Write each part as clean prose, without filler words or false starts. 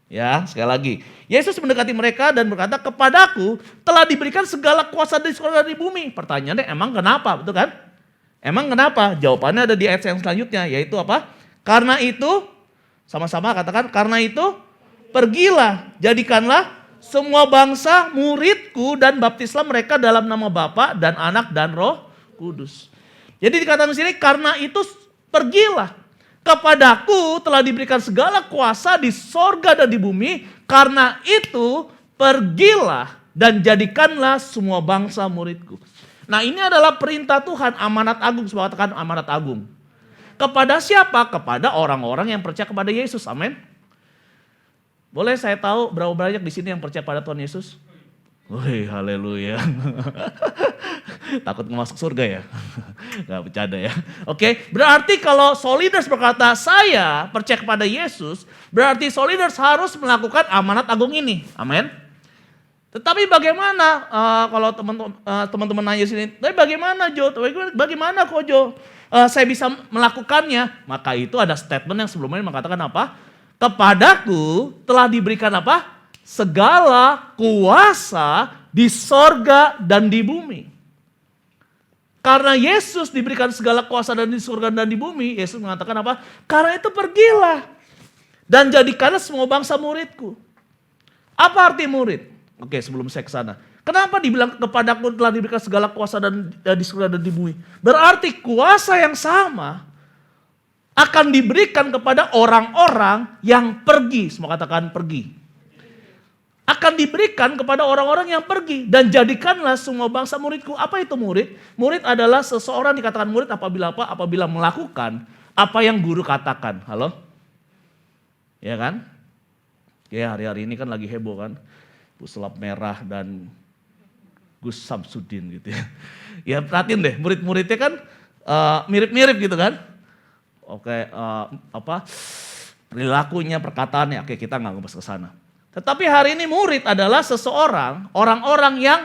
Ya, sekali lagi. Yesus mendekati mereka dan berkata, kepadaku telah diberikan segala kuasa di surga dan di bumi. Pertanyaannya emang kenapa? Betul kan? Emang kenapa? Jawabannya ada di ayat yang selanjutnya, yaitu apa? Karena itu, sama-sama katakan, karena itu pergilah, jadikanlah semua bangsa muridku dan baptislah mereka dalam nama Bapa dan Anak dan Roh Kudus. Jadi dikatakan di sini, karena itu pergilah. Kepadaku telah diberikan segala kuasa di sorga dan di bumi. Karena itu pergilah dan jadikanlah semua bangsa muridku. Nah, ini adalah perintah Tuhan, amanat agung. Semua katakan amanat agung. Kepada siapa? Kepada orang-orang yang percaya kepada Yesus. Amin. Boleh saya tahu berapa banyak di sini yang percaya pada Tuhan Yesus? Wih, haleluya. Takut masuk surga ya? Gak bercanda ya. Oke, berarti kalau Soliders berkata saya percaya kepada Yesus, berarti Soliders harus melakukan amanat agung ini. Amin. Tetapi bagaimana kalau teman-teman nanya sini, tapi bagaimana Jo? Bagaimana kok Jo? Saya bisa melakukannya. Maka itu ada statement yang sebelumnya mengatakan apa? Kepadaku telah diberikan apa? Segala kuasa di sorga dan di bumi. Karena Yesus diberikan segala kuasa dan di surga dan di bumi, Yesus mengatakan apa? Karena itu pergilah dan jadikanlah semua bangsa muridku. Apa arti murid? Oke, sebelum saya ke sana. Kenapa dibilang kepadaku telah diberikan segala kuasa dan di surga dan di bumi? Berarti kuasa yang sama akan diberikan kepada orang-orang yang pergi. Semua katakan pergi. Akan diberikan kepada orang-orang yang pergi. Dan jadikanlah semua bangsa muridku. Apa itu murid? Murid adalah seseorang dikatakan murid apabila apa? Apabila melakukan apa yang guru katakan. Halo? Ya kan? Ya hari-hari ini kan lagi heboh kan. Pusulap merah dan Gus Samsudin gitu ya. Ya perhatiin deh, murid-muridnya kan mirip-mirip gitu kan. Oke, perilakunya, perkataannya. Oke, kita nggak ngebahas ke sana. Tetapi hari ini murid adalah seseorang, orang-orang yang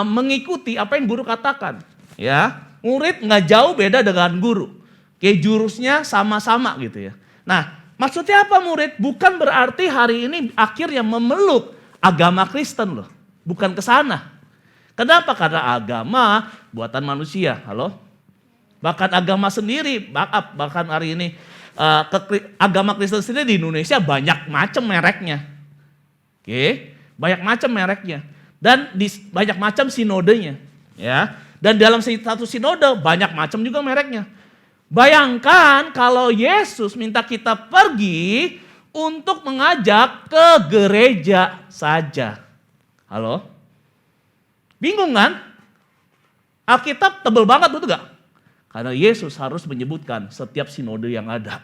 mengikuti apa yang guru katakan. Ya, murid nggak jauh beda dengan guru. Kayak jurusnya sama-sama gitu ya. Nah, maksudnya apa murid? Bukan berarti hari ini akhirnya memeluk agama Kristen loh. Bukan ke sana. Kenapa? Karena agama buatan manusia. Halo? Bahkan agama sendiri, bahkan hari ini agama Kristen sendiri di Indonesia banyak macam mereknya. Oke, banyak macam mereknya dan banyak macam sinodenya, ya. Dan dalam satu sinode banyak macam juga mereknya. Bayangkan kalau Yesus minta kita pergi untuk mengajak ke gereja saja. Halo? Bingung kan? Alkitab tebel banget, betul gak? Karena Yesus harus menyebutkan setiap sinode yang ada.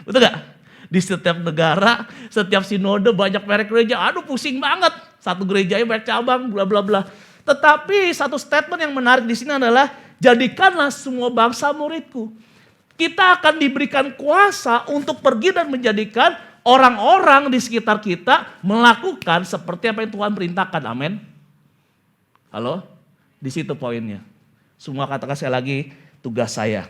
Betul gak? Di setiap negara, setiap sinode banyak merek gereja. Aduh pusing banget. Satu gerejanya banyak cabang, bla bla bla. Tetapi satu statement yang menarik di sini adalah jadikanlah semua bangsa muridku. Kita akan diberikan kuasa untuk pergi dan menjadikan orang-orang di sekitar kita melakukan seperti apa yang Tuhan perintahkan. Amin. Halo? Di situ poinnya. Semua katakan saya lagi tugas saya.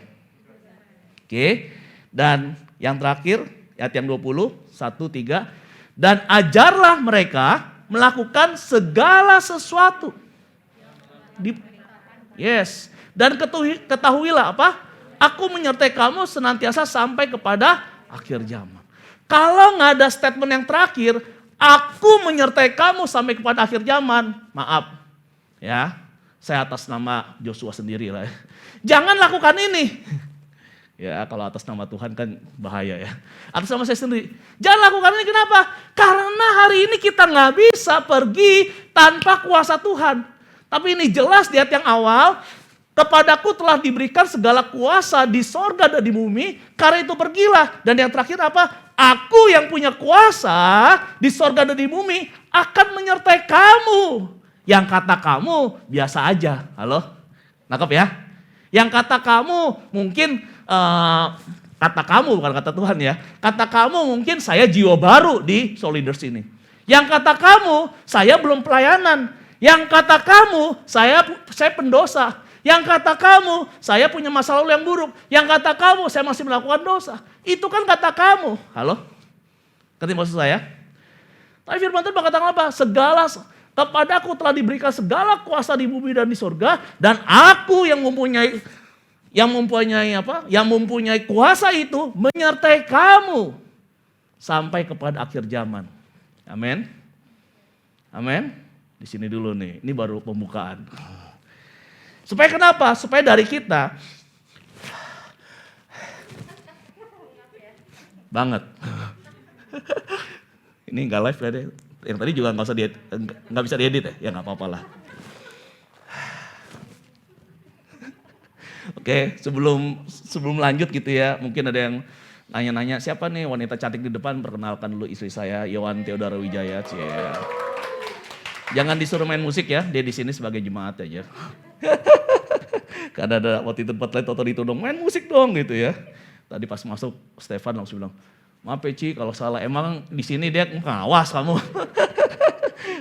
Oke. Dan yang terakhir ayat yang 20, 1, 3. Dan ajarlah mereka melakukan segala sesuatu. Yes. Dan ketahuilah apa? Aku menyertai kamu senantiasa sampai kepada akhir zaman. Kalau nggak ada statement yang terakhir, aku menyertai kamu sampai kepada akhir zaman. Maaf. Ya, saya atas nama Joshua sendiri lah. Jangan lakukan ini. Ya kalau atas nama Tuhan kan bahaya ya. Atas nama saya sendiri. Jangan lakukan ini kenapa? Karena hari ini kita nggak bisa pergi tanpa kuasa Tuhan. Tapi ini jelas di ayat yang awal. Kepadaku telah diberikan segala kuasa di sorga dan di bumi. Karena itu pergilah. Dan yang terakhir apa? Aku yang punya kuasa di sorga dan di bumi akan menyertai kamu. Yang kata kamu biasa aja. Halo? Nangkep ya? Yang kata kamu mungkin kata kamu bukan kata Tuhan ya. Kata kamu mungkin saya jiwa baru di Soliders ini. Yang kata kamu saya belum pelayanan. Yang kata kamu saya pendosa. Yang kata kamu saya punya masa lalu yang buruk. Yang kata kamu saya masih melakukan dosa. Itu kan kata kamu. Halo? Ngerti maksud saya? Tapi firman Tuhan berkata apa? Kepadaku telah diberikan segala kuasa di bumi dan di surga, dan aku yang mempunyai kuasa itu menyertai kamu sampai kepada akhir zaman. Amin. Amin. Di sini dulu nih, ini baru pembukaan. Supaya kenapa? Supaya dari kita banget. Ini nggak live ya deh. Yang tadi juga nggak bisa diedit ya? Ya nggak apa-apa lah. Oke, sebelum lanjut gitu ya, mungkin ada yang nanya-nanya, siapa nih wanita cantik di depan? Perkenalkan dulu istri saya, Yohan Theodora Wijaya. Cie. Jangan disuruh main musik ya, dia di sini sebagai jemaat aja. Karena ada waktu itu tempat lain Toto ditodong, main musik dong gitu ya. Tadi pas masuk, Stefan langsung bilang, maaf Ci, kalau salah emang di sini dia ngawas kamu.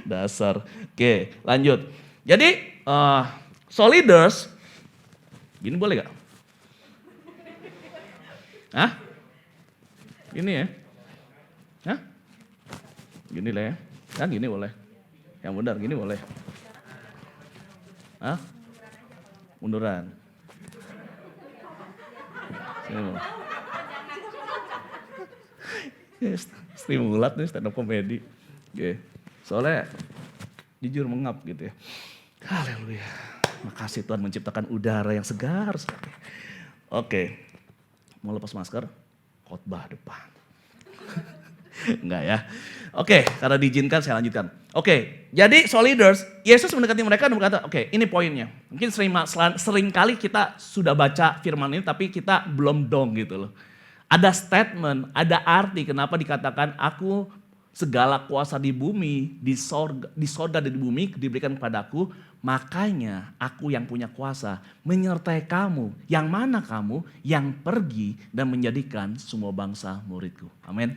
Dasar. Oke, lanjut. Jadi, soliders, gini boleh gak? Hah? Gini ya? Hah? Gini lah ya? Kan gini boleh. Yang benar, gini boleh. Hah? Munduran. Sini boleh. Stimulat nih stand up comedy. Oke. Soalnya jujur mengap gitu ya. Haleluya. Makasih Tuhan menciptakan udara yang segar sekali. Oke. Mau lepas masker? Khotbah depan. Enggak ya. Oke, karena diizinkan saya lanjutkan. Oke, jadi soliders, Yesus mendekati mereka dan berkata, oke, ini poinnya. Mungkin sering kali kita sudah baca firman ini tapi kita belum dong gitu loh. Ada statement, ada arti kenapa dikatakan aku segala kuasa di bumi, di sorga dan di bumi diberikan kepadaku. Makanya aku yang punya kuasa menyertai kamu. Yang mana kamu? Yang pergi dan menjadikan semua bangsa muridku. Amin.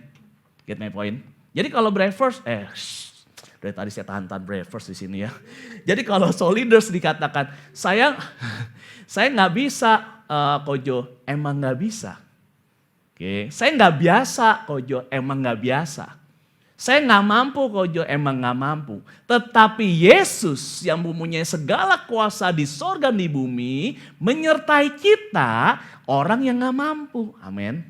Get my point? Jadi kalau breakfast, dari tadi saya tahan breakfast di sini ya. Jadi kalau soliders dikatakan, saya nggak bisa Kojo, emang nggak bisa. Oke, saya nggak biasa Kojo, emang nggak biasa. Saya nggak mampu Kojo, emang nggak mampu. Tetapi Yesus yang mempunyai segala kuasa di sorga dan di bumi menyertai kita orang yang nggak mampu. Amin.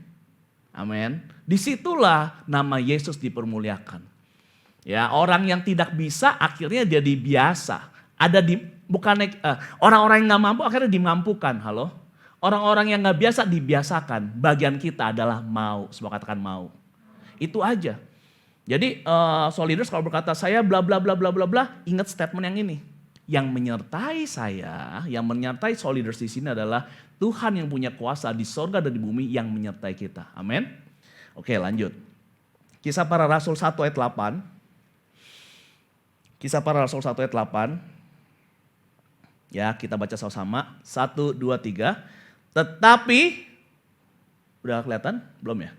Amin. Disitulah nama Yesus dipermuliakan. Ya, orang yang tidak bisa akhirnya jadi biasa. Orang-orang yang nggak mampu akhirnya dimampukan. Halo. Orang-orang yang nggak biasa dibiasakan. Bagian kita adalah mau. Semua katakan mau. Itu aja. Jadi soliders kalau berkata saya bla bla bla bla bla bla, ingat statement yang ini. Yang menyertai saya, yang menyertai soliders di sini adalah Tuhan yang punya kuasa di sorga dan di bumi yang menyertai kita. Amin. Oke, lanjut. Kisah Para Rasul 1 ayat 8. Kisah Para Rasul 1 ayat 8. Ya, kita baca sama-sama. 1, 2, 3. Tetapi, udah kelihatan? Belum ya?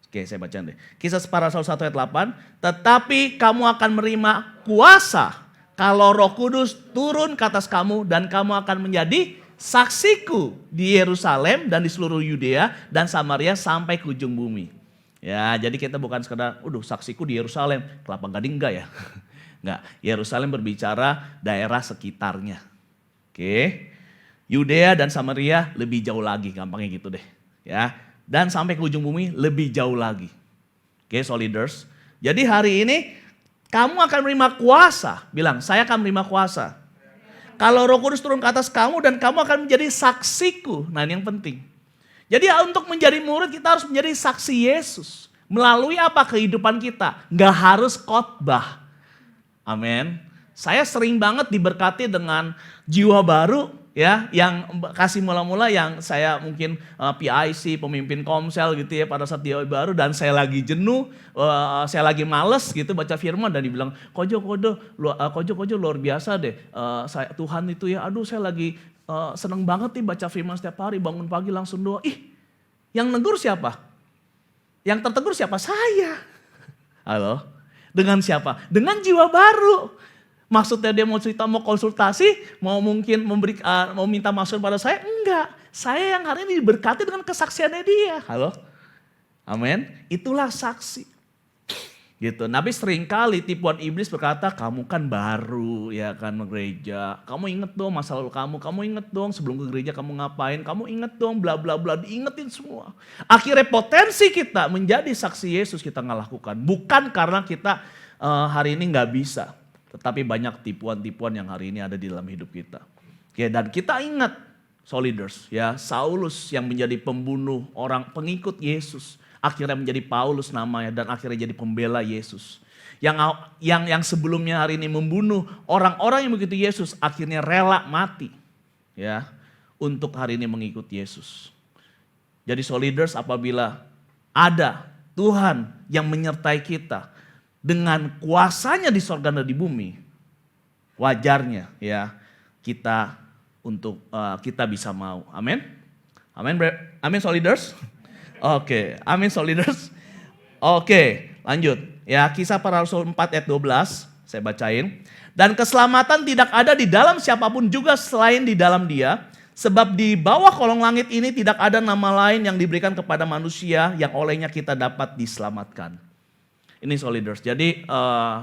Oke, saya baca deh. Kisah Para Rasul 1 ayat 8. Tetapi kamu akan menerima kuasa kalau Roh Kudus turun ke atas kamu dan kamu akan menjadi saksiku di Yerusalem dan di seluruh Yudea dan Samaria sampai ke ujung bumi. Ya, jadi kita bukan sekedar, saksiku di Yerusalem, Kelapa Gading enggak ya? Enggak, Yerusalem berbicara daerah sekitarnya. Oke, Yudea dan Samaria lebih jauh lagi, gampangnya gitu deh. Ya, dan sampai ke ujung bumi lebih jauh lagi. Oke, soliders. Jadi hari ini kamu akan menerima kuasa. Bilang, saya akan menerima kuasa. Kalau Roh Kudus turun ke atas kamu dan kamu akan menjadi saksiku. Nah, ini yang penting. Jadi untuk menjadi murid kita harus menjadi saksi Yesus. Melalui apa kehidupan kita. Gak harus khotbah. Amin. Saya sering banget diberkati dengan jiwa baru ya, yang kasih mula-mula yang saya mungkin PIC, pemimpin komsel gitu ya pada saat jiwa baru dan saya lagi jenuh, saya lagi males gitu baca firman dan dibilang, Kojo luar biasa deh. Tuhan itu ya, saya lagi seneng banget nih baca firman setiap hari, bangun pagi langsung doa. Yang negur siapa? Yang tertegur siapa? Saya. Halo? Dengan siapa? Dengan jiwa baru. Maksudnya dia mau cerita, mau konsultasi, mau mungkin mau minta masukan pada saya? Enggak. Saya yang hari ini diberkati dengan kesaksiannya dia. Halo? Amin. Itulah saksi. Gitu. Tapi seringkali tipuan iblis berkata, kamu kan baru ya kan gereja. Kamu inget dong masa lalu kamu inget dong sebelum ke gereja kamu ngapain, kamu inget dong bla bla bla, diingetin semua. Akhirnya potensi kita menjadi saksi Yesus kita nggak lakukan. Bukan karena kita hari ini nggak bisa, tetapi banyak tipuan-tipuan yang hari ini ada di dalam hidup kita. Ya, dan kita ingat Soliders ya, Saulus yang menjadi pembunuh orang pengikut Yesus. Akhirnya menjadi Paulus namanya dan akhirnya jadi pembela Yesus. Yang sebelumnya hari ini membunuh orang-orang yang begitu Yesus akhirnya rela mati ya untuk hari ini mengikut Yesus. Jadi Soliders, apabila ada Tuhan yang menyertai kita dengan kuasanya di sorga dan di bumi, wajarnya ya kita bisa mau. Amin. Amin Soliders. Oke, amin Soliders. Oke, lanjut. Ya, Kisah Para Rasul 4 ayat 12, saya bacain. Dan keselamatan tidak ada di dalam siapapun juga selain di dalam Dia, sebab di bawah kolong langit ini tidak ada nama lain yang diberikan kepada manusia yang olehnya kita dapat diselamatkan. Ini Soliders. Jadi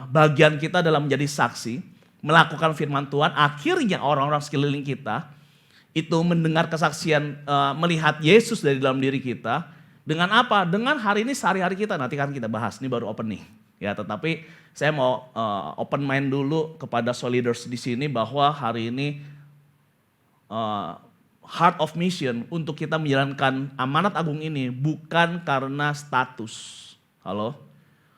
bagian kita dalam menjadi saksi, melakukan firman Tuhan, akhirnya orang-orang sekeliling kita itu mendengar kesaksian, melihat Yesus dari dalam diri kita. Dengan apa? Dengan hari ini sehari-hari kita, nanti kan kita bahas, ini baru opening. Ya, tetapi saya mau open mind dulu kepada Soliders di sini bahwa hari ini heart of mission untuk kita menjalankan amanat agung ini bukan karena status. Halo?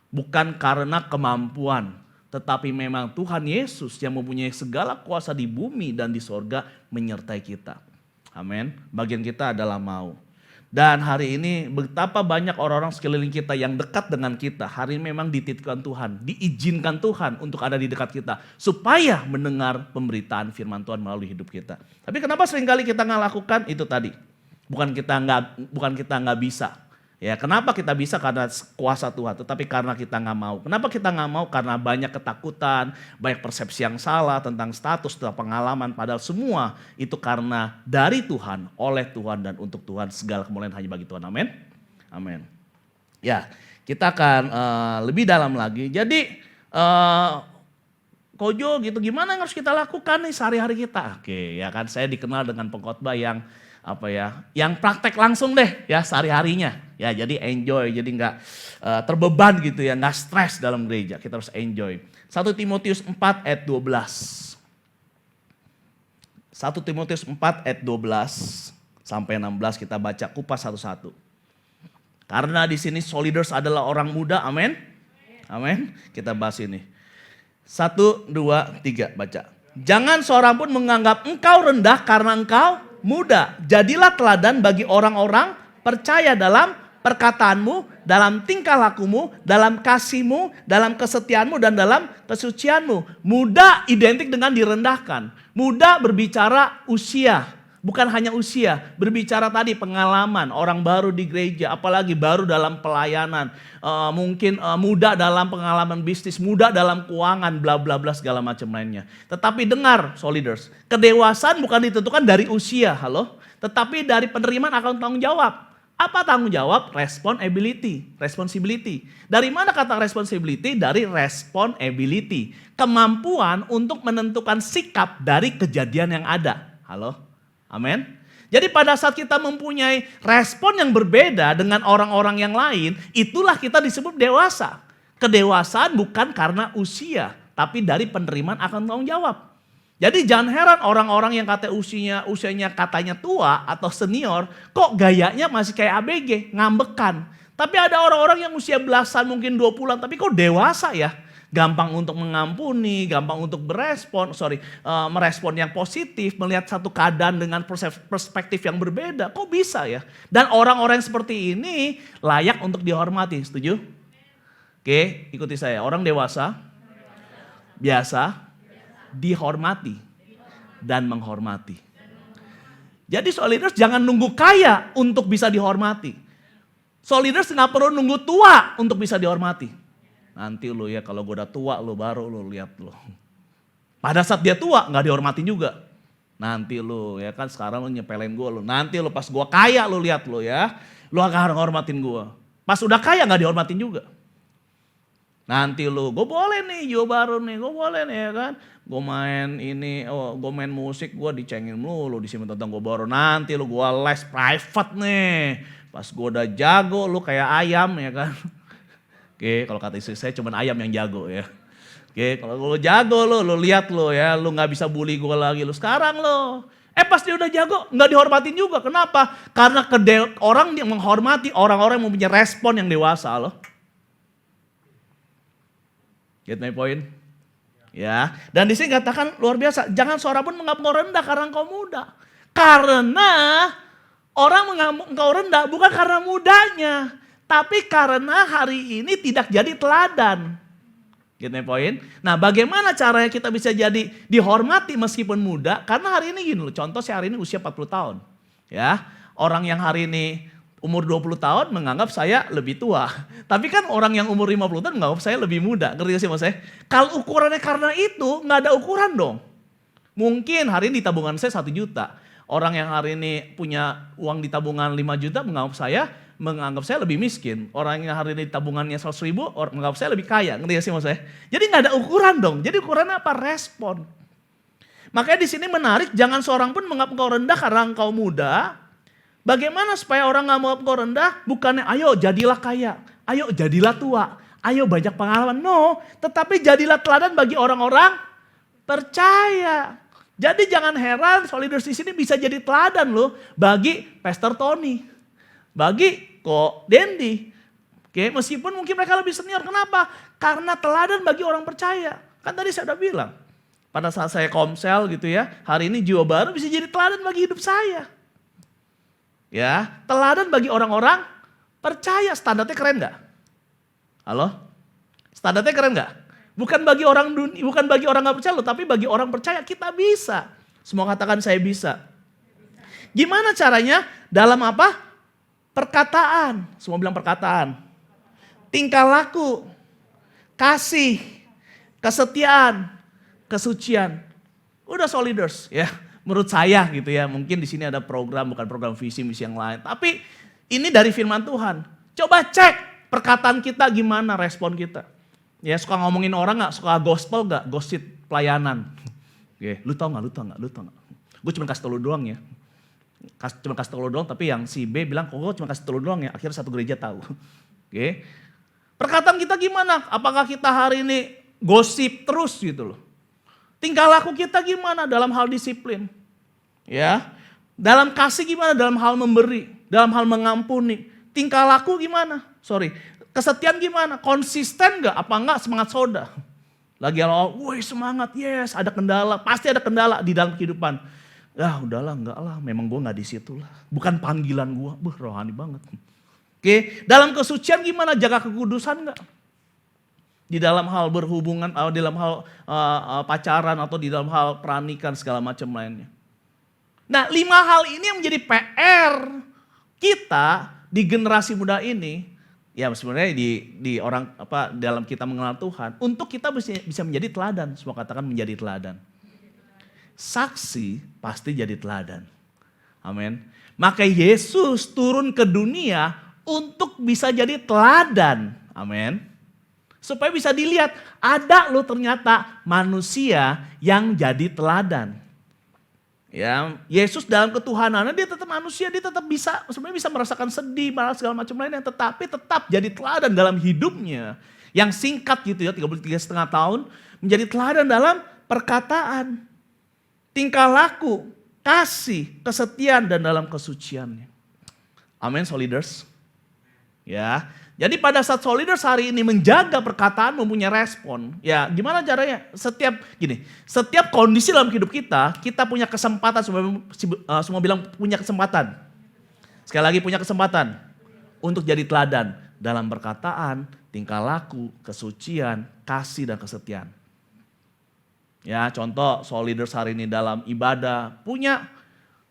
Bukan karena kemampuan, tetapi memang Tuhan Yesus yang mempunyai segala kuasa di bumi dan di sorga menyertai kita. Amin. Bagian kita adalah mau. Dan hari ini betapa banyak orang-orang sekeliling kita yang dekat dengan kita. Hari ini memang dititipkan Tuhan, diizinkan Tuhan untuk ada di dekat kita. Supaya mendengar pemberitaan firman Tuhan melalui hidup kita. Tapi kenapa seringkali kita nggak lakukan itu tadi? Bukan kita nggak bisa. Ya, kenapa kita bisa? Karena kuasa Tuhan, tetapi karena kita nggak mau. Kenapa kita nggak mau? Karena banyak ketakutan, banyak persepsi yang salah tentang status, tentang pengalaman. Padahal semua itu karena dari Tuhan, oleh Tuhan, dan untuk Tuhan. Segala kemuliaan hanya bagi Tuhan. Amin. Amin. Ya, kita akan lebih dalam lagi. Jadi, Kojo gitu, gimana yang harus kita lakukan nih sehari-hari kita? Oke, ya kan saya dikenal dengan pengkhotbah yang yang praktek langsung deh ya sehari-harinya. Ya, jadi enjoy, jadi nggak terbeban gitu ya, nggak stres dalam gereja. Kita harus enjoy. 1 Timotius 4 ayat 12. 1 Timotius 4 ayat 12 sampai 16 kita baca kupas satu-satu. Karena di sini Soliders adalah orang muda, amin. Amin. Kita bahas ini. 1, 2, 3 baca. Jangan seorang pun menganggap engkau rendah karena engkau muda. Jadilah teladan bagi orang-orang percaya dalam perkataanmu, dalam tingkah lakumu, dalam kasihmu, dalam kesetiaanmu, dan dalam kesucianmu. Muda identik dengan direndahkan. Muda berbicara usia, bukan hanya usia. Berbicara tadi pengalaman, orang baru di gereja, apalagi baru dalam pelayanan. Mungkin muda dalam pengalaman bisnis, muda dalam keuangan, bla bla bla segala macam lainnya. Tetapi dengar Soliders, kedewasaan bukan ditentukan dari usia, halo, tetapi dari penerimaan akan tanggung jawab. Apa tanggung jawab? Responsibility. Dari mana kata responsibility? Dari responsibility. Kemampuan untuk menentukan sikap dari kejadian yang ada. Halo? Amin. Jadi pada saat kita mempunyai respon yang berbeda dengan orang-orang yang lain, itulah kita disebut dewasa. Kedewasaan bukan karena usia, tapi dari penerimaan akan tanggung jawab. Jadi jangan heran orang-orang yang kata usianya katanya tua atau senior, kok gayanya masih kayak ABG, ngambekan. Tapi ada orang-orang yang usia belasan mungkin 20-an, tapi kok dewasa ya. Gampang untuk mengampuni, gampang untuk merespon yang positif, melihat satu keadaan dengan perspektif yang berbeda. Kok bisa ya? Dan orang-orang seperti ini layak untuk dihormati, setuju? Oke, ikuti saya. Orang dewasa, biasa, dihormati, dan menghormati. Jadi Soliders jangan nunggu kaya untuk bisa dihormati. Soliders nggak perlu nunggu tua untuk bisa dihormati. Nanti lo ya kalau gue udah tua lo baru lo lihat lo. Pada saat dia tua nggak dihormatin juga. Nanti lo ya kan sekarang lo nyepelin gue lo. Nanti lo pas gue kaya lo lihat lo ya. Lo akan hormatin gue. Pas udah kaya nggak dihormatin juga. Nanti lu, gue boleh nih jiwa baru nih, gue boleh nih ya kan. Gue main ini, gue main musik, gue dicengin mulu di sini tentang gue baru. Nanti lu gue les private nih. Pas gue udah jago, lu kayak ayam ya kan. Oke, kalau kata istri saya cuman ayam yang jago ya. Oke, kalau lu jago lu lihat lu ya, lu nggak bisa bully gue lagi lu sekarang lo. Pas dia udah jago, nggak dihormatin juga. Kenapa? Karena orang yang menghormati orang-orang yang mempunyai respon yang dewasa loh. Get my point? Ya, dan di sini katakan luar biasa, jangan seorang pun menganggap engkau rendah karena engkau muda. Karena orang menganggap engkau rendah bukan karena mudanya, tapi karena hari ini tidak jadi teladan. Get my point? Nah, bagaimana caranya kita bisa jadi dihormati meskipun muda? Karena hari ini gini loh, contoh saya hari ini usia 40 tahun. Ya, orang yang hari ini umur 20 tahun menganggap saya lebih tua. Tapi kan orang yang umur 50 tahun menganggap saya lebih muda. Ngerti gak sih mas saya? Kalau ukurannya karena itu nggak ada ukuran dong. Mungkin hari ini di tabungan saya 1 juta. Orang yang hari ini punya uang di tabungan 5 juta menganggap saya lebih miskin. Orang yang hari ini tabungannya 100 ribu menganggap saya lebih kaya. Ngerti gak sih mas saya? Jadi nggak ada ukuran dong. Jadi ukurannya apa? Respon. Makanya di sini menarik, jangan seorang pun menganggap engkau rendah karena engkau muda. Bagaimana supaya orang gak mau engkau rendah? Bukannya ayo jadilah kaya, ayo jadilah tua, ayo banyak pengalaman. No, tetapi jadilah teladan bagi orang-orang percaya. Jadi jangan heran Soliders di sini bisa jadi teladan loh bagi Pastor Tony, bagi Ko Dendi. Oke, meskipun mungkin mereka lebih senior. Kenapa? Karena teladan bagi orang percaya. Kan tadi saya udah bilang, pada saat saya komsel gitu ya, hari ini jiwa baru bisa jadi teladan bagi hidup saya. Ya, teladan bagi orang-orang percaya. Standarnya keren gak? Halo? Standarnya keren gak? Bukan bagi orang dunia, bukan bagi orang gak percaya loh, tapi bagi orang percaya kita bisa. Semua katakan saya bisa. Gimana caranya? Dalam apa? Perkataan. Semua bilang perkataan. Tingkah laku, kasih, kesetiaan, kesucian. Udah Soliders ya. Menurut saya gitu ya, mungkin di sini ada program, bukan program visi misi yang lain. Tapi ini dari firman Tuhan. Coba cek perkataan kita gimana, respon kita. Ya suka ngomongin orang gak, suka gospel gak, gosip pelayanan. Oke, lu tau gak. Gue cuma kasih tau lu doang ya. Cuma kasih tau lu doang, tapi yang si B bilang, kok gue cuma kasih tau lu doang ya. Akhirnya satu gereja tahu. Oke, perkataan kita gimana? Apakah kita hari ini gosip terus gitu loh. Tingkah laku kita gimana dalam hal disiplin? Ya, dalam kasih gimana? Dalam hal memberi, dalam hal mengampuni. Tingkah laku gimana? Kesetiaan gimana? Konsisten gak? Apa enggak semangat soda? Lagi awal, woi semangat, yes, ada kendala, pasti ada kendala di dalam kehidupan. Ya udahlah, enggak lah, memang gue nggak di situ lah. Bukan panggilan gue, rohani banget. Oke, dalam kesucian gimana? Jaga kekudusan enggak? Di dalam hal berhubungan, di dalam hal pacaran atau di dalam hal peranikan segala macam lainnya. Nah 5 hal ini yang menjadi PR kita di generasi muda ini, ya sebenarnya di orang dalam kita mengenal Tuhan, untuk kita bisa menjadi teladan. Semua katakan menjadi teladan. Saksi pasti jadi teladan. Amin. Maka Yesus turun ke dunia untuk bisa jadi teladan. Amin. Supaya bisa dilihat, ada loh ternyata manusia yang jadi teladan. Ya, Yesus dalam ketuhanannya dia tetap manusia, dia tetap sebenarnya bisa merasakan sedih, marah segala macam lainnya, tetapi tetap jadi teladan dalam hidupnya. Yang singkat gitu ya, 33,5 tahun, menjadi teladan dalam perkataan, tingkah laku, kasih, kesetiaan dan dalam kesuciannya. Amin, Soliders. Ya. Jadi pada saat Soliders hari ini menjaga perkataan, mempunyai respon. Ya gimana caranya? Setiap kondisi dalam hidup kita punya kesempatan, semua bilang punya kesempatan. Sekali lagi punya kesempatan untuk jadi teladan dalam perkataan, tingkah laku, kesucian, kasih dan kesetiaan. Ya contoh Soliders hari ini dalam ibadah punya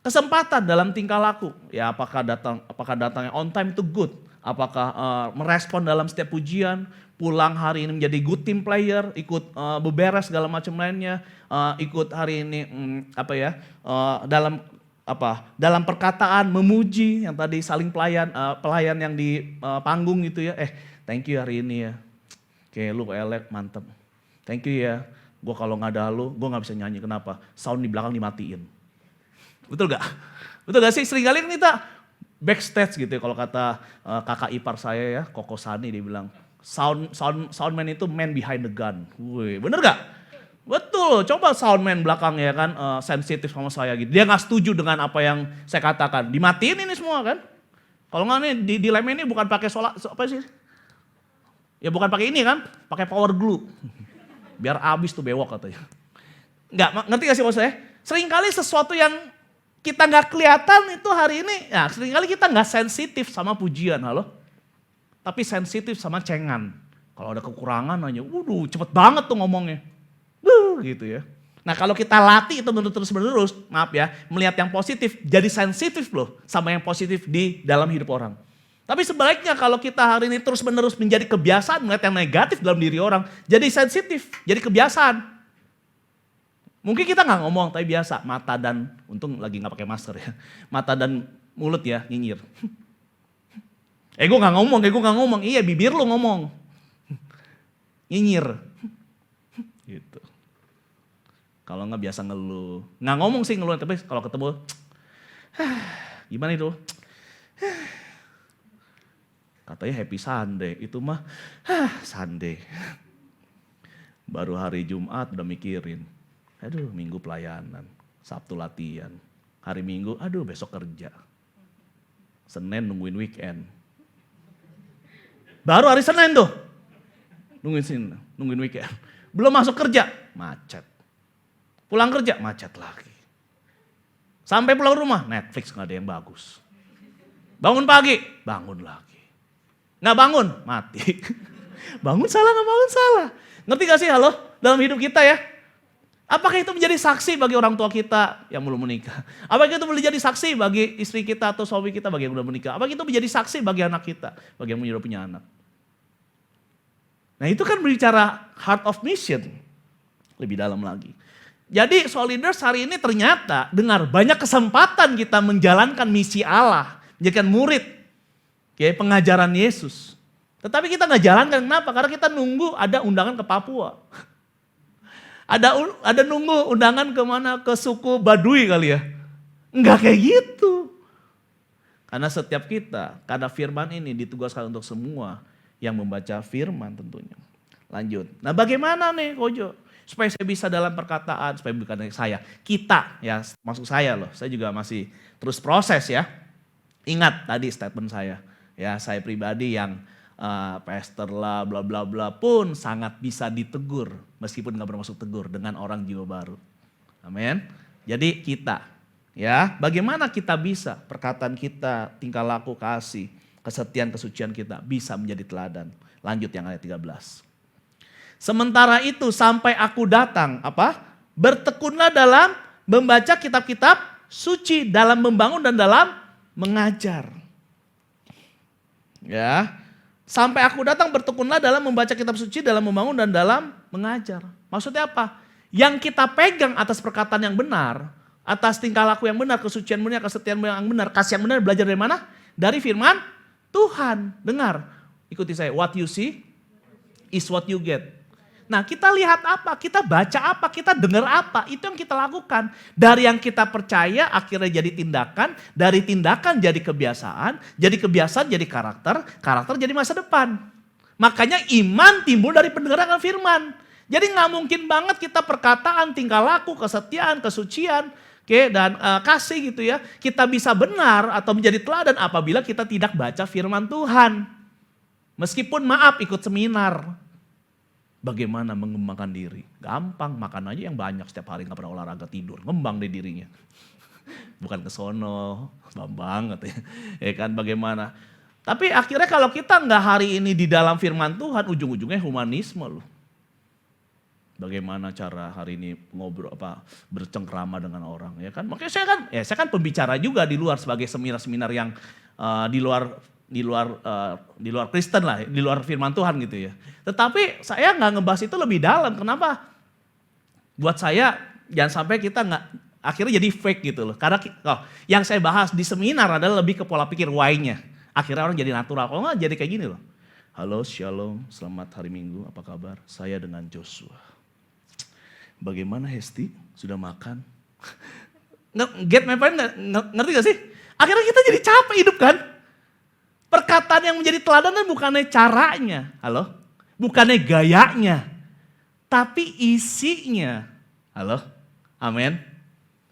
kesempatan dalam tingkah laku. Ya apakah datangnya on time itu good. Apakah merespon dalam setiap pujian, pulang hari ini menjadi good team player, ikut beberes segala macam lainnya, ikut hari ini dalam perkataan memuji yang tadi saling pelayan yang di panggung gitu ya. Thank you hari ini ya. Oke, lu elek, mantep. Thank you ya. Gue kalau nggak ada lu, gue nggak bisa nyanyi. Kenapa? Sound di belakang dimatiin. Betul gak? Betul gak sih? Seringkali kita backstage gitu ya. Kalau kata kakak ipar saya ya, Koko Sani, dia bilang, soundman itu man behind the gun. Wih, bener gak? Betul, coba soundman belakang ya kan, sensitif sama saya gitu. Dia gak setuju dengan apa yang saya katakan. Dimatiin ini semua kan. Kalau nggak nih di lem ini bukan pakai apa sih? Ya bukan pakai ini kan, pakai power glue. Biar abis tuh bewok katanya. Nggak, ngerti gak sih maksud saya? Seringkali sesuatu yang kita nggak kelihatan itu hari ini, ya seringkali kita nggak sensitif sama pujian, halo. Tapi sensitif sama cengan. Kalau ada kekurangan aja, waduh cepet banget tuh ngomongnya. Gitu ya. Nah kalau kita latih itu terus-menerus, maaf ya, melihat yang positif, jadi sensitif loh sama yang positif di dalam hidup orang. Tapi sebaliknya kalau kita hari ini terus-menerus menjadi kebiasaan melihat yang negatif dalam diri orang, jadi sensitif, jadi kebiasaan. Mungkin kita nggak ngomong, tapi biasa, mata dan, untung lagi nggak pakai masker ya, mata dan mulut ya nyinyir. Gue nggak ngomong, iya bibir lu ngomong, nyinyir. Gitu. Kalau nggak biasa ngeluh. Nggak ngomong sih ngeluh, tapi kalau ketemu, gimana itu? Katanya happy Sunday, itu mah Sunday. Baru hari Jumat udah mikirin, aduh Minggu pelayanan, Sabtu latihan. Hari Minggu, aduh besok kerja. Senin nungguin weekend. Baru hari Senin tuh, nungguin weekend. Belum masuk kerja, macet. Pulang kerja, macet lagi. Sampai pulang rumah, Netflix gak ada yang bagus. Bangun pagi, bangun lagi. Gak bangun, mati. Bangun salah, gak bangun salah. Ngerti gak sih halo? Dalam hidup kita ya. Apakah itu menjadi saksi bagi orang tua kita yang belum menikah? Apakah itu menjadi saksi bagi istri kita atau suami kita bagi yang belum menikah? Apakah itu menjadi saksi bagi anak kita, bagi yang sudah punya anak? Nah itu kan berbicara heart of mission. Lebih dalam lagi. Jadi Soul Leaders hari ini ternyata dengar banyak kesempatan kita menjalankan misi Allah. Menjadikan murid. Kayak pengajaran Yesus. Tetapi kita nggak jalankan, kenapa? Karena kita nunggu ada undangan ke Papua. Ada nunggu undangan kemana? Ke suku Baduy kali ya. Enggak kayak gitu. Karena setiap kita, karena firman ini ditugaskan untuk semua yang membaca firman tentunya. Lanjut. Nah bagaimana nih Kojo? Supaya saya bisa dalam perkataan, supaya bukan saya. Kita, ya maksud saya loh, saya juga masih terus proses ya. Ingat tadi statement saya. Ya saya pribadi yang pastor lah bla bla bla pun sangat bisa ditegur meskipun gak bermaksud tegur dengan orang jiwa baru. Amin. Jadi kita ya bagaimana kita bisa perkataan kita, tingkah laku, kasih, kesetiaan, kesucian kita bisa menjadi teladan. Lanjut yang ayat 13. Sementara itu sampai aku datang apa? Bertekunlah dalam membaca kitab-kitab suci, dalam membangun dan dalam mengajar. Ya. Sampai aku datang bertekunlah dalam membaca kitab suci, dalam membangun dan dalam mengajar. Maksudnya apa? Yang kita pegang atas perkataan yang benar, atas tingkah laku yang benar, kesucian benar, kesetiaan yang benar, kasih yang benar, belajar dari mana? Dari firman Tuhan. Dengar, ikuti saya. What you see is what you get. Nah kita lihat apa, kita baca apa, kita dengar apa, itu yang kita lakukan. Dari yang kita percaya akhirnya jadi tindakan, dari tindakan jadi kebiasaan jadi karakter, karakter jadi masa depan. Makanya iman timbul dari pendengaran firman. Jadi gak mungkin banget kita perkataan, tingkah laku, kesetiaan, kesucian, dan kasih gitu ya. Kita bisa benar atau menjadi teladan apabila kita tidak baca firman Tuhan. Meskipun maaf ikut seminar. Bagaimana mengembangkan diri? Gampang, makan aja yang banyak setiap hari, gak pernah olahraga, tidur. Ngembang deh dirinya. Bukan ke sono, banget ya. Ya kan bagaimana. Tapi akhirnya kalau kita gak hari ini di dalam firman Tuhan, ujung-ujungnya humanisme loh. Bagaimana cara hari ini ngobrol bercengkrama dengan orang ya kan. Makanya saya kan pembicara juga di luar sebagai seminar-seminar yang di luar Kristen lah, di luar firman Tuhan gitu ya. Tetapi saya nggak ngebahas itu lebih dalam. Kenapa? Buat saya jangan sampai kita nggak akhirnya jadi fake gitu loh. Karena yang saya bahas di seminar adalah lebih ke pola pikir why-nya. Akhirnya orang jadi natural. Kalau nggak jadi kayak gini loh. Halo, shalom, selamat hari Minggu, apa kabar? Saya dengan Joshua. Bagaimana Hesti? Sudah makan? Get my point, ngerti gak sih? Akhirnya kita jadi capek hidup kan? Perkataan yang menjadi teladan kan bukannya caranya, halo? Bukannya gayanya, tapi isinya. Halo? Amin.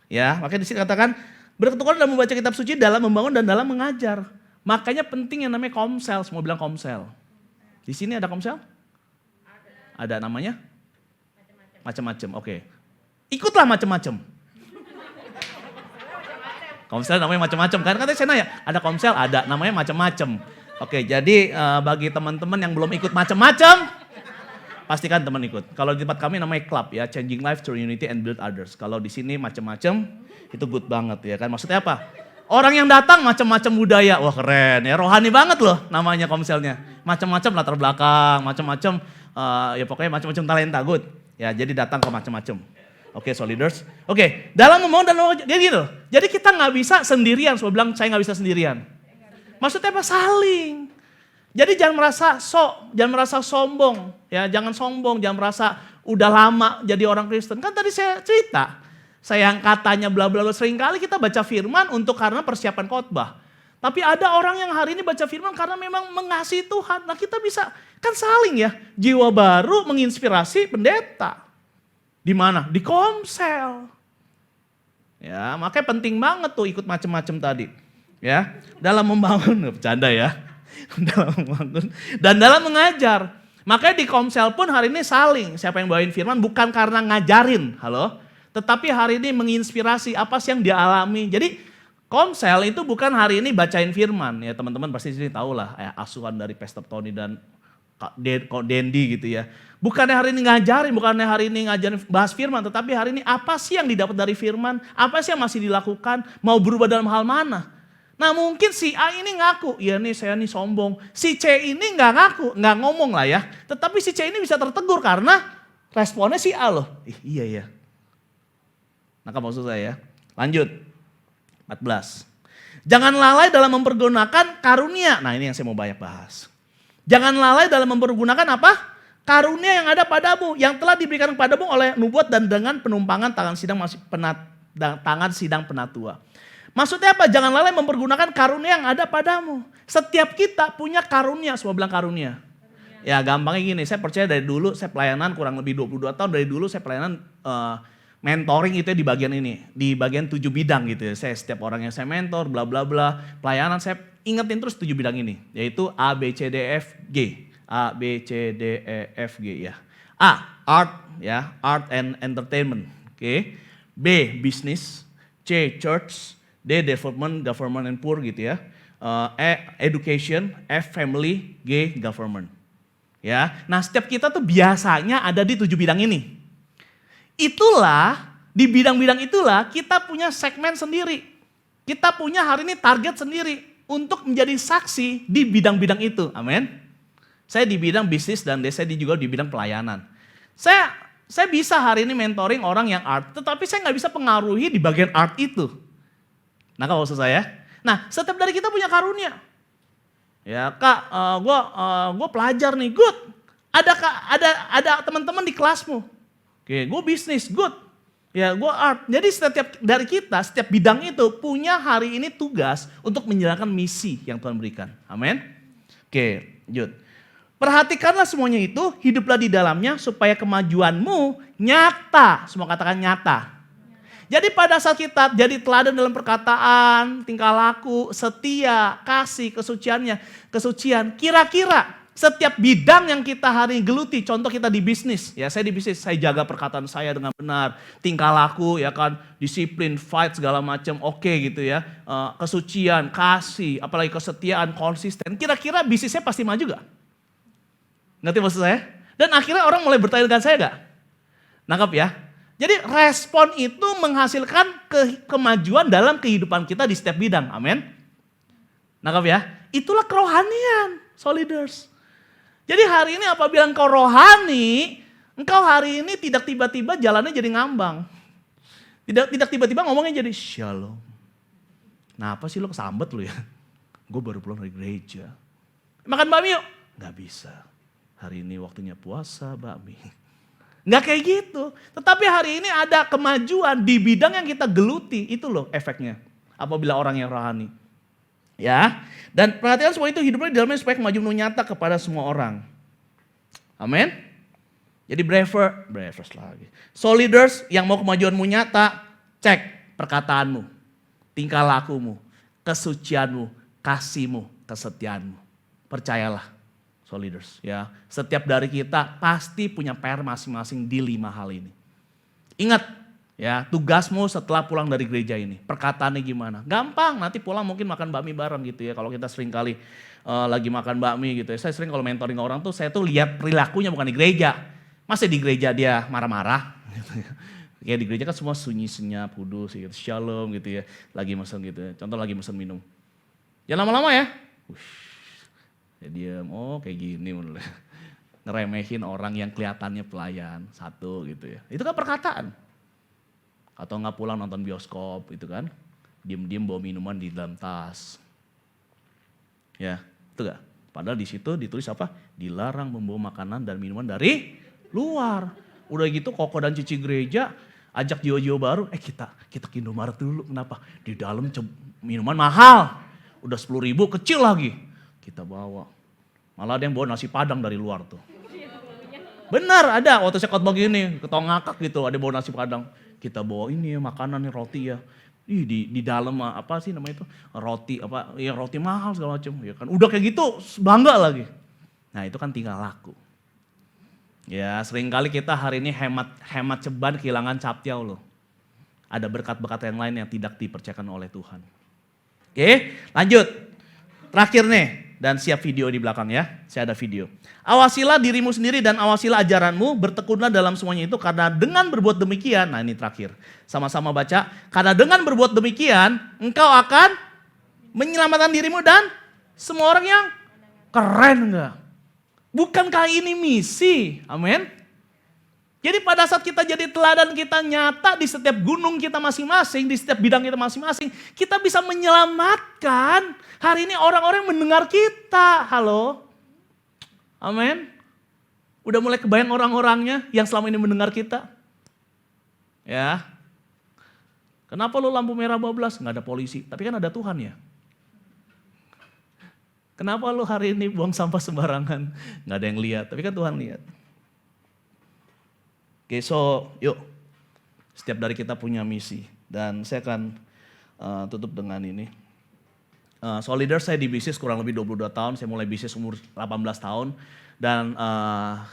Ya, makanya di sini katakan berketukuran dalam membaca kitab suci, dalam membangun dan dalam mengajar. Makanya penting yang namanya komsel, semua bilang komsel. Di sini ada komsel? Ada namanya? Macam-macam, oke. Ikutlah macam-macam. Komsel namanya macam-macam kan? Katanya saya nanya, ada komsel? Ada, namanya macam-macam. Oke, jadi bagi teman-teman yang belum ikut macam-macam, pastikan teman ikut. Kalau di tempat kami namanya club ya, Changing Life Through Unity and Build Others. Kalau di sini macam-macam, itu good banget ya kan. Maksudnya apa? Orang yang datang macam-macam budaya, wah keren ya, rohani banget loh namanya komselnya. Macam-macam latar belakang, macam-macam, ya pokoknya macam-macam talenta, good. Ya, jadi datang ke macam-macam. Oke, so leaders. Oke, dalam membangun dan jadi gitu. Jadi kita nggak bisa sendirian. Saya bilang saya nggak bisa sendirian. Maksudnya apa? Saling. Jadi jangan merasa jangan merasa sombong. Ya, jangan sombong, jangan merasa udah lama jadi orang Kristen. Kan tadi saya cerita, saya yang katanya bla bla bla, sering kali kita baca firman untuk karena persiapan khotbah. Tapi ada orang yang hari ini baca firman karena memang mengasihi Tuhan. Nah kita bisa, kan saling ya. Jiwa baru menginspirasi pendeta. Di mana? Di komsel. Ya, makanya penting banget tuh ikut macam-macam tadi. Ya, dalam membangun, bercanda ya. Dalam membangun dan dalam mengajar. Makanya di komsel pun hari ini saling. Siapa yang bawain firman bukan karena ngajarin, halo. Tetapi hari ini menginspirasi apa sih yang dia alami. Jadi komsel itu bukan hari ini bacain firman. Ya teman-teman pasti sini tahu lah ya, asuhan dari Pastor Tony dan Kak Dendi gitu ya. Bukannya hari ini ngajarin, bukannya hari ini ngajarin bahas firman, tetapi hari ini apa sih yang didapat dari firman, apa sih yang masih dilakukan, mau berubah dalam hal mana. Nah mungkin si A ini ngaku, iya nih saya nih sombong. Si C ini nggak ngaku, nggak ngomong lah ya. Tetapi si C ini bisa tertegur karena responnya si A loh. Iya ya. Nah maksud saya ya. Lanjut, 14. Jangan lalai dalam mempergunakan karunia. Nah ini yang saya mau banyak bahas. Jangan lalai dalam mempergunakan apa? Karunia yang ada padamu, yang telah diberikan kepadamu oleh nubuat dan dengan penumpangan tangan sidang penatua. Maksudnya apa? Jangan lalai mempergunakan karunia yang ada padamu. Setiap kita punya karunia, semua bilang karunia. Ya gampangnya gini, saya percaya dari dulu saya pelayanan kurang lebih 22 tahun, dari dulu saya pelayanan mentoring itu di bagian ini, di bagian 7 bidang gitu ya. Saya setiap orang yang saya mentor, bla bla bla, pelayanan saya ingetin terus 7 bidang ini, yaitu A, B, C, D, F, G. A, B, C, D, E, F, G ya. A, art ya, art and entertainment. Oke. B, business. C, church. D, development, government and poor gitu ya. E, education. F, family. G, government. Ya. Nah, setiap kita tuh biasanya ada di 7 bidang ini. Itulah, di bidang-bidang itulah kita punya segmen sendiri. Kita punya hari ini target sendiri untuk menjadi saksi di bidang-bidang itu. Amin. Saya di bidang bisnis dan saya juga di bidang pelayanan. Saya bisa hari ini mentoring orang yang art, tetapi saya nggak bisa pengaruhi di bagian art itu. Nah, kalau maksud saya, nah setiap dari kita punya karunia. Ya kak, gue pelajar nih, good. Ada teman-teman di kelasmu. Oke, gue bisnis, good. Ya, gue art. Jadi setiap dari kita, setiap bidang itu punya hari ini tugas untuk menjalankan misi yang Tuhan berikan. Amin. Oke, lanjut. Perhatikanlah semuanya itu, hiduplah di dalamnya supaya kemajuanmu nyata. Semua katakan nyata. Jadi pada saat kita jadi teladan dalam perkataan, tingkah laku, setia, kasih, kesucian. Kira-kira setiap bidang yang kita hari ini geluti, contoh kita di bisnis. Ya saya di bisnis, saya jaga perkataan saya dengan benar. Tingkah laku, ya kan, disiplin, fight segala macam, oke gitu ya. Kesucian, kasih, apalagi kesetiaan, konsisten. Kira-kira bisnisnya pasti maju gak? Ngerti maksud saya? Dan akhirnya orang mulai bertanya dengan saya gak? Nangkap ya? Jadi respon itu menghasilkan kemajuan dalam kehidupan kita di setiap bidang. Amin. Nangkap ya? Itulah kerohanian, soliders. Jadi hari ini apabila engkau rohani, engkau hari ini tidak tiba-tiba jalannya jadi ngambang. Tidak tiba-tiba ngomongnya jadi shalom. Nah apa sih lo kesambet lo ya? Gue baru pulang dari gereja. Makan bakmi yuk. Gak bisa. Hari ini waktunya puasa bakmi. Nggak kayak gitu. Tetapi hari ini ada kemajuan di bidang yang kita geluti. Itu loh efeknya. Apabila orang yang rohani. Ya. Dan perhatikan semua itu hidupnya di dalamnya supaya kemajuan nyata kepada semua orang. Amin. Jadi believers lagi. Soliders yang mau kemajuanmu nyata, cek perkataanmu, tingkah lakumu, kesucianmu, kasihmu, kesetiaanmu. Percayalah. Soliders ya. Setiap dari kita pasti punya PR masing-masing di 5 hal ini. Ingat ya, tugasmu setelah pulang dari gereja ini, perkataannya gimana? Gampang, nanti pulang mungkin makan bakmi bareng gitu ya. Kalau kita sering kali lagi makan bakmi gitu ya. Saya sering kalau mentoring orang tuh, saya tuh lihat perilakunya bukan di gereja. Masa di gereja dia marah-marah gitu ya. Kayak di gereja kan semua sunyi senyap, kudus gitu, shalom gitu ya. Lagi mesen gitu ya. Contoh lagi mesen minum. Jangan lama-lama ya. Ya diam, oh kayak gini menurut. Ngeremehin orang yang kelihatannya pelayan, satu gitu ya. Itu kan perkataan. Atau nggak pulang nonton bioskop itu kan. Diem-diem bawa minuman di dalam tas. Ya, itu gak? Padahal di situ ditulis apa? Dilarang membawa makanan dan minuman dari luar. Udah gitu koko dan cici gereja ajak jiwa-jiwa baru, kita ke Indomaret dulu. Kenapa? Di dalam minuman mahal. Udah 10.000 kecil lagi. Kita bawa. Malah ada yang bawa nasi padang dari luar tuh. Benar ada, waktu saya khotbah gini, ketawa ngakak gitu, ada yang bawa nasi padang. Kita bawa ini ya, makanan nih, roti ya. Di dalam apa sih namanya itu? Roti apa? Ya roti mahal segala macam. Ya kan, udah kayak gitu bangga lagi. Nah itu kan tinggal laku. Ya seringkali kita hari ini hemat ceban kehilangan captiau loh. Ada berkat-berkat yang lain yang tidak dipercayakan oleh Tuhan. Oke, lanjut. Terakhir nih, dan siap video di belakang ya, saya ada video. Awasilah dirimu sendiri dan awasilah ajaranmu, bertekunlah dalam semuanya itu karena dengan berbuat demikian, nah ini terakhir, sama-sama baca. Karena dengan berbuat demikian, engkau akan menyelamatkan dirimu dan semua orang yang keren enggak? Bukankah ini misi? Amin. Jadi pada saat kita jadi teladan kita nyata di setiap gunung kita masing-masing, di setiap bidang kita masing-masing, kita bisa menyelamatkan. Hari ini orang-orang mendengar kita. Halo? Amin. Udah mulai kebayang orang-orangnya yang selama ini mendengar kita? Ya. Kenapa lo lampu merah bablas? Nggak ada polisi, tapi kan ada Tuhan ya. Kenapa lo hari ini buang sampah sembarangan? Nggak ada yang lihat, tapi kan Tuhan lihat. Oke, so yuk, setiap dari kita punya misi dan saya akan tutup dengan ini. So leader, saya di bisnis kurang lebih 22 tahun, saya mulai bisnis umur 18 tahun dan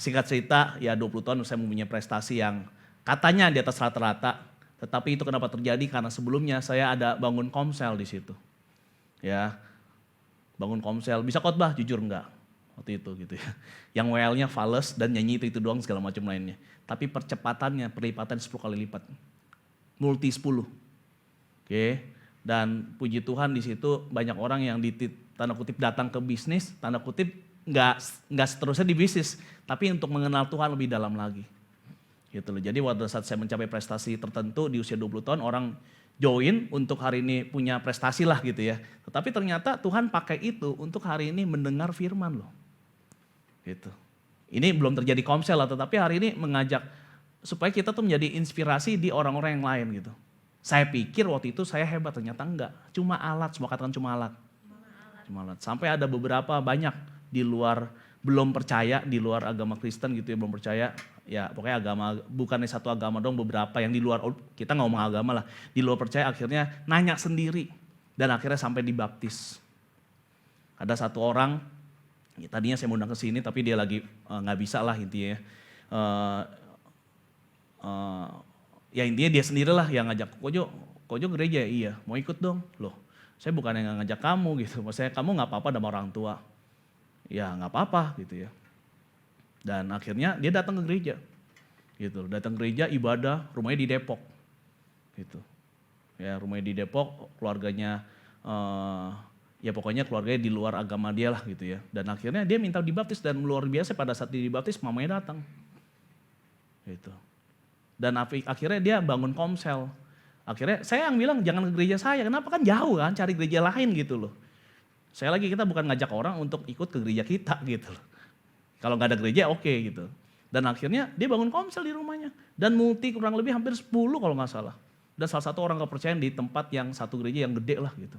singkat cerita ya 20 tahun saya mempunyai prestasi yang katanya di atas rata-rata, tetapi itu kenapa terjadi karena sebelumnya saya ada bangun komsel di situ. Ya, bangun komsel, bisa khotbah jujur enggak? Waktu itu gitu ya. Yang WL-nya fales dan nyanyi itu doang segala macam lainnya. Tapi percepatannya perlipatan 10 kali lipat. Multi 10. Oke. Dan puji Tuhan di situ banyak orang yang tanda kutip datang ke bisnis, tanda kutip enggak seterusnya di bisnis, tapi untuk mengenal Tuhan lebih dalam lagi. Gitu loh. Jadi pada saat saya mencapai prestasi tertentu di usia 20 tahun orang join untuk hari ini punya prestasi lah gitu ya. Tetapi ternyata Tuhan pakai itu untuk hari ini mendengar firman loh. Gitu. Ini belum terjadi komsel lah, tetapi hari ini mengajak supaya kita tuh menjadi inspirasi di orang-orang yang lain gitu. Saya pikir waktu itu saya hebat, ternyata enggak. Cuma alat, semua katakan cuma alat. Cuma alat. Sampai ada beberapa banyak di luar belum percaya, di luar agama Kristen gitu ya, belum percaya. Ya pokoknya agama, bukannya satu agama dong, beberapa yang di luar, kita nggak ngomong agama lah. Di luar percaya akhirnya nanya sendiri. Dan akhirnya sampai dibaptis. Ada satu orang, ya, tadinya saya mau undang ke sini tapi dia lagi nggak bisa lah intinya. Ya intinya dia sendirilah yang ngajak, Kojo gereja, iya mau ikut dong. Loh saya bukan yang ngajak kamu gitu, maksudnya kamu nggak apa-apa sama orang tua. Ya nggak apa-apa gitu ya. Dan akhirnya dia datang ke gereja. Gitu, datang ke gereja ibadah, rumahnya di Depok. Gitu. Ya rumahnya di Depok, keluarganya ya pokoknya keluarganya di luar agama dia lah gitu ya. Dan akhirnya dia minta dibaptis dan luar biasa pada saat dibaptis mamanya datang. Gitu. Dan akhirnya dia bangun komsel. Akhirnya saya yang bilang jangan ke gereja saya, kenapa kan jauh kan, cari gereja lain gitu loh. Kita bukan ngajak orang untuk ikut ke gereja kita gitu loh. Kalau nggak ada gereja oke gitu. Dan akhirnya dia bangun komsel di rumahnya. Dan multi kurang lebih hampir 10 kalau nggak salah. Dan salah satu orang kepercayaan di tempat yang satu gereja yang gede lah gitu.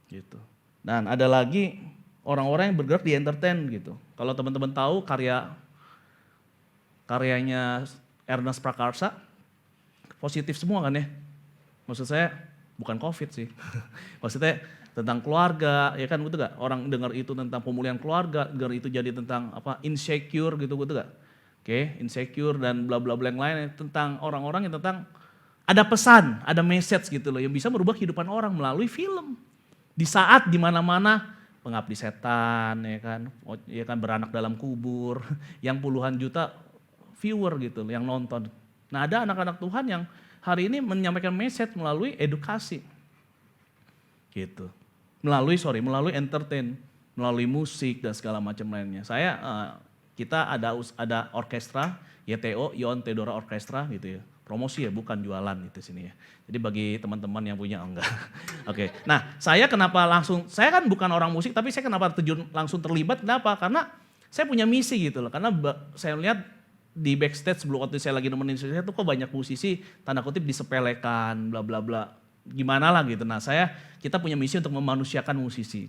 Gitu. Dan ada lagi orang-orang yang bergerak di entertain gitu. Kalau teman-teman tahu karyanya Ernest Prakarsa, positif semua kan ya. Maksud saya bukan COVID sih. Maksudnya tentang keluarga, ya kan gitu gak? Orang dengar itu tentang pemulihan keluarga, dengar itu jadi tentang insecure gitu gak? Oke, insecure dan bla bla bla yang lain tentang orang-orang yang tentang ada pesan, ada message gitu loh yang bisa merubah kehidupan orang melalui film. Di saat dimana-mana pengabdi setan, ya kan beranak dalam kubur, yang puluhan juta viewer gitu loh yang nonton. Nah ada anak-anak Tuhan yang hari ini menyampaikan message melalui edukasi, gitu. Melalui entertain, melalui musik dan segala macam lainnya. Kita ada orkestra, YTO, Yon Theodora Orkestra gitu ya. Promosi ya, bukan jualan gitu sini ya. Jadi bagi teman-teman yang punya, enggak. Oke. Nah, saya kan bukan orang musik, tapi saya kenapa langsung terlibat, kenapa? Karena saya punya misi gitu loh. Karena saya lihat di backstage sebelum waktu saya lagi nemenin saya tuh kok banyak musisi tanda kutip disepelekan, bla bla bla. Gimana lah gitu. Nah kita punya misi untuk memanusiakan musisi.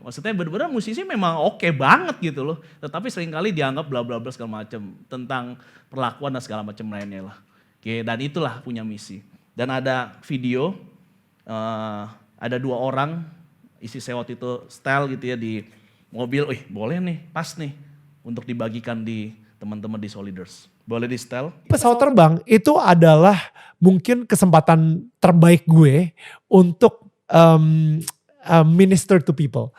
Maksudnya benar-benar musisi memang oke banget gitu loh. Tetapi seringkali dianggap bla bla bla segala macam tentang perlakuan dan segala macam lainnya lah. Oke, dan itulah punya misi. Dan ada video, ada 2 orang, isi saya waktu itu style gitu ya di mobil, boleh nih, pas nih untuk dibagikan di teman-teman di Soliders. Boleh di style? Pesawat terbang itu adalah mungkin kesempatan terbaik gue untuk minister to people,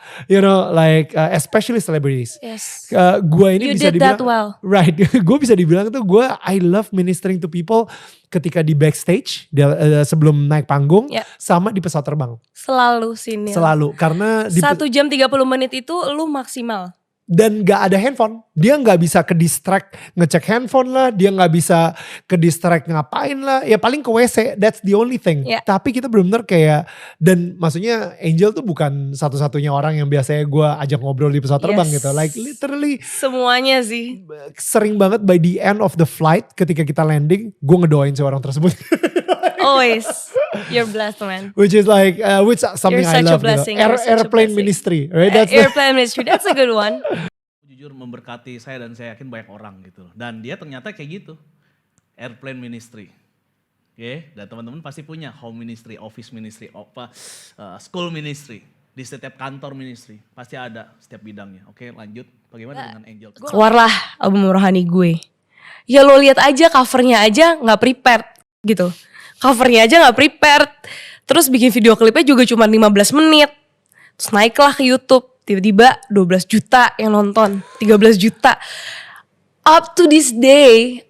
especially celebrities. Yes. Gue ini You bisa did dibilang, that well. right? Gue bisa dibilang tuh I love ministering to people ketika di backstage sebelum naik panggung, sama di pesawat terbang. Selalu sini. Selalu, karena 1 jam 30 menit itu lu maksimal. Dan gak ada handphone, dia gak bisa ke distract ngecek handphone lah, dia gak bisa ke distract ngapain lah, ya paling ke WC, that's the only thing. Tapi kita benar-benar kayak, dan maksudnya Angel tuh bukan satu-satunya orang yang biasanya gue ajak ngobrol di pesawat terbang gitu, like literally. Semuanya sih. Sering banget by the end of the flight ketika kita landing, gue ngedoain seorang tersebut. Always, you're blessed man. Which is like, which something I love. Airplane ministry, right? Airplane ministry, that's a good one. Jujur memberkati saya dan saya yakin banyak orang gitu. Dan dia ternyata kayak gitu, airplane ministry. Oke, dan teman-teman pasti punya home ministry, office ministry, school ministry. Di setiap kantor ministry, pasti ada setiap bidangnya. Oke, lanjut. Bagaimana dengan Angel? Keluarlah album rohani gue. Ya lo lihat aja covernya aja gak prepared gitu. Covernya aja gak prepared. Terus bikin video klipnya juga cuma 15 menit. Terus naiklah ke YouTube. Tiba-tiba 12 juta yang nonton. 13 juta. Up to this day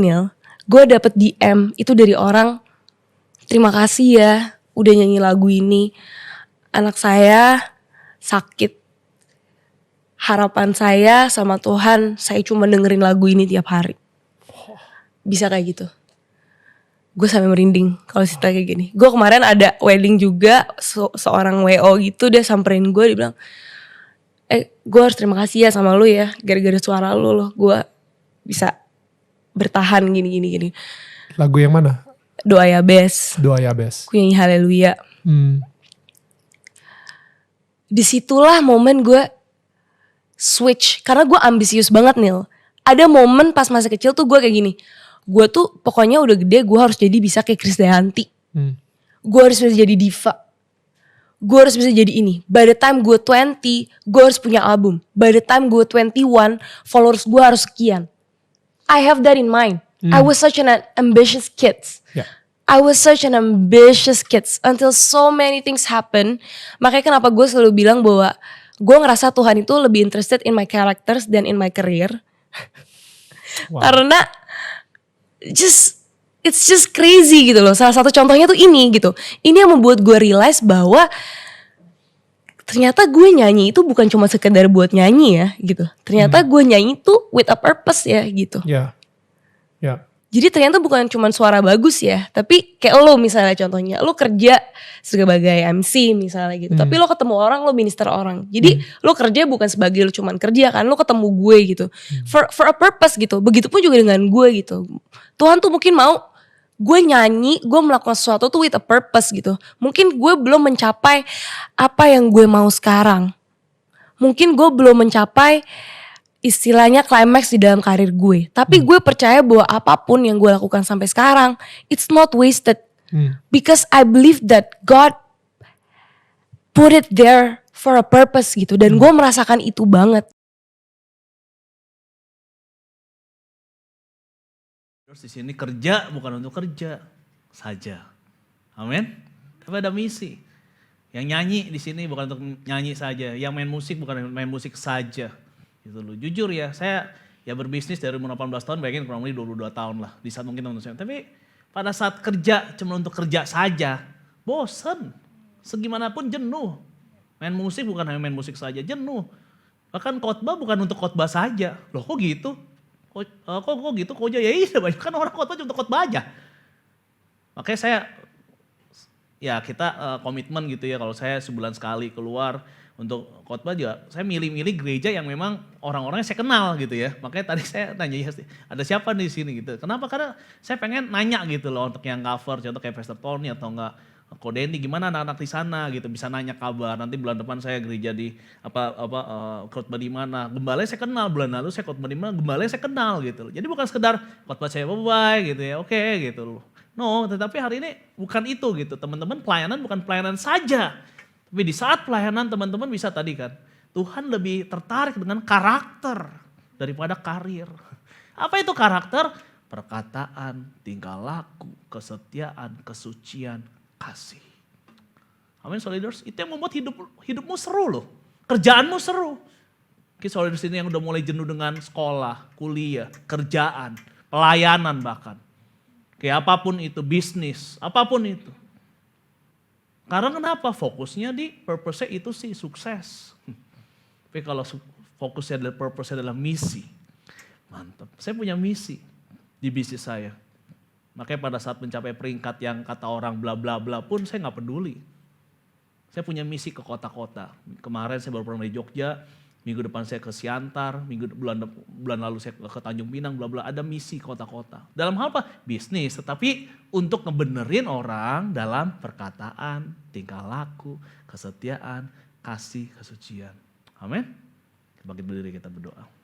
Neil. Gue dapet DM itu dari orang. Terima kasih ya udah nyanyi lagu ini. Anak saya sakit. Harapan saya sama Tuhan, saya cuma dengerin lagu ini tiap hari. Bisa kayak gitu. Gue sampai merinding kalau cerita kayak gini. Gue kemarin ada wedding juga, seorang WO gitu, dia samperin gue, dia bilang, gue harus terima kasih ya sama lu ya, gara-gara suara lu loh, gue bisa bertahan gini. Lagu yang mana? Doa Yabes. Doa Yabes. Gue nyanyi haleluya. Disitulah momen gue switch, karena gue ambisius banget Nil. Ada momen pas masa kecil tuh gue kayak gini. Gue tuh pokoknya udah gede gue harus jadi bisa kayak Krisdayanti. Gue harus bisa jadi diva. Gue harus bisa jadi ini. By the time gue 20, gue harus punya album. By the time gue 21, followers gue harus sekian. I have that in mind. I was such an ambitious kid. I was such an ambitious kid. Until so many things happen. Makanya kenapa gue selalu bilang bahwa gue ngerasa Tuhan itu lebih interested in my characters than in my career. Karena it's just crazy gitu loh. Salah satu contohnya tuh ini gitu. Ini yang membuat gue realize bahwa ternyata gue nyanyi itu bukan cuma sekedar buat nyanyi ya gitu. Ternyata gue nyanyi tuh with a purpose ya gitu. Ya. Jadi ternyata bukan cuma suara bagus ya, tapi kayak lo misalnya contohnya, lo kerja sebagai MC misalnya gitu, tapi lo ketemu orang, lo minister orang. Jadi lo kerja bukan sebagai lo cuman kerja kan, lo ketemu gue gitu. For a purpose gitu, begitupun juga dengan gue gitu. Tuhan tuh mungkin mau gue nyanyi, gue melakukan sesuatu tuh with a purpose gitu. Mungkin gue belum mencapai apa yang gue mau sekarang. Mungkin gue belum mencapai istilahnya climax di dalam karir gue. Tapi gue percaya bahwa apapun yang gue lakukan sampai sekarang, it's not wasted. Because I believe that God put it there for a purpose gitu. Dan gue merasakan itu banget. Terus di sini kerja bukan untuk kerja saja. Amin. Tapi ada misi. Yang nyanyi di sini bukan untuk nyanyi saja. Yang main musik bukan main musik saja. Gitu loh. Jujur ya, saya ya berbisnis dari umur 18 tahun, bayangin kurang lebih 22 tahun lah. Di saat mungkin teman-teman. Tapi pada saat kerja cuma untuk kerja saja, bosen. Segimanapun jenuh. Main musik bukan hanya main musik saja, jenuh. Bahkan khotbah bukan untuk khotbah saja. Loh kok gitu? Kok gitu? Kok ya iya banyak kan orang khotbah cuma untuk khotbah aja. Makanya saya, ya kita komitmen gitu ya, kalau saya sebulan sekali keluar untuk khotbah juga, saya milih-milih gereja yang memang orang-orangnya saya kenal gitu ya. Makanya tadi saya tanya, ya, ada siapa di sini gitu. Kenapa? Karena saya pengen nanya gitu loh untuk yang cover, contoh kayak Pastor Tony atau enggak Ko Dendi, gimana anak-anak di sana gitu, bisa nanya kabar. Nanti bulan depan saya gereja di khotbah di mana, gembalanya saya kenal. Bulan lalu saya khotbah di mana, gembalanya saya kenal gitu loh. Jadi bukan sekedar khotbah saya bye-bye gitu ya, oke gitu loh. No, tetapi hari ini bukan itu gitu. Teman-teman, pelayanan bukan pelayanan saja. Tapi di saat pelayanan teman-teman bisa tadi kan, Tuhan lebih tertarik dengan karakter daripada karir. Apa itu karakter? Perkataan, tingkah laku, kesetiaan, kesucian, kasih. Amin, soliders. Itu yang membuat hidupmu seru loh. Kerjaanmu seru. Mungkin soliders ini yang udah mulai jenuh dengan sekolah, kuliah, kerjaan, pelayanan bahkan. Kayak apapun itu, bisnis, apapun itu. Karena kenapa? Fokusnya di purpose-nya itu sih sukses. Tapi kalau fokusnya adalah purpose-nya adalah misi. Mantap. Saya punya misi di bisnis saya. Makanya pada saat mencapai peringkat yang kata orang bla bla bla pun saya nggak peduli. Saya punya misi ke kota-kota. Kemarin saya baru pernah di Jogja, minggu depan saya ke Siantar, bulan lalu saya ke Tanjung Pinang, bla bla. Ada misi kota-kota. Dalam hal apa? Bisnis, tetapi untuk ngebenerin orang dalam perkataan, tingkah laku, kesetiaan, kasih, kesucian. Amin. Bagi berdiri kita berdoa.